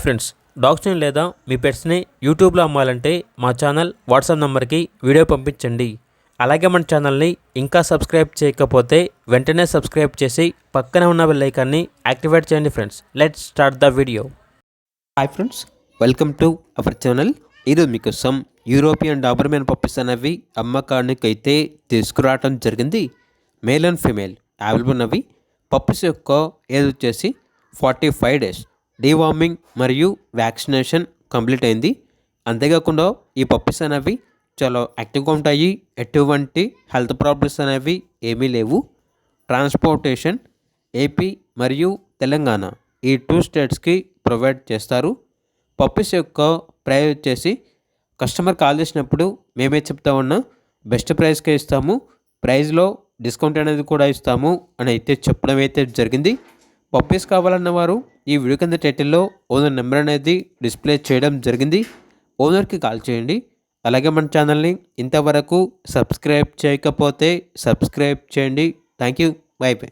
Friends, డాగ్స్ని లేదా మీ పెట్స్ని యూట్యూబ్లో అమ్మాలంటే మా ఛానల్ వాట్సాప్ నెంబర్కి వీడియో పంపించండి. అలాగే మన ఛానల్ని ఇంకా సబ్స్క్రైబ్ చేయకపోతే వెంటనే సబ్స్క్రైబ్ చేసి పక్కనే ఉన్న బెల్ ఐకాన్ని యాక్టివేట్ చేయండి. Friends, let's start the video. Hi friends, welcome to our channel. ఈరోజు మీకోసం యూరోపియన్ డాబర్మెన్ పప్పీస్ అనేవి అమ్మకానికి అయితే తీసుకురావడం జరిగింది. మేల్ అండ్ ఫీమేల్ అవైలబుల్ ఉన్నవి. పప్పీస్ యొక్క ఏజ్ వచ్చేసి 45 డేస్. డీవార్మింగ్ మరియు వ్యాక్సినేషన్ కంప్లీట్ అయింది. అంతేకాకుండా ఈ పప్పీస్ అనేవి చాలా యాక్టివ్గా ఉంటాయి. ఎటువంటి హెల్త్ ప్రాబ్లమ్స్ అనేవి ఏమీ లేవు. ట్రాన్స్పోర్టేషన్ ఏపీ మరియు తెలంగాణ ఈ 2 స్టేట్స్కి ప్రొవైడ్ చేస్తారు. పప్పీస్ యొక్క ప్రైస్ వచ్చేసి కస్టమర్ కాల్ చేసినప్పుడు మేమే చెప్తా ఉన్నా బెస్ట్ ప్రైస్కే ఇస్తాము, ప్రైస్లో డిస్కౌంట్ అనేది కూడా ఇస్తాము అని అయితే చెప్పడం అయితే జరిగింది. పప్పీస్ కావాలన్న వారు ఈ వీడియో కింద టైటిల్లో ఓనర్ నెంబర్ అనేది డిస్ప్లే చేయడం జరిగింది. ఓనర్కి కాల్ చేయండి. అలాగే మన ఛానల్ని ఇంతవరకు సబ్స్క్రైబ్ చేయకపోతే సబ్స్క్రైబ్ చేయండి. Thank you. By by.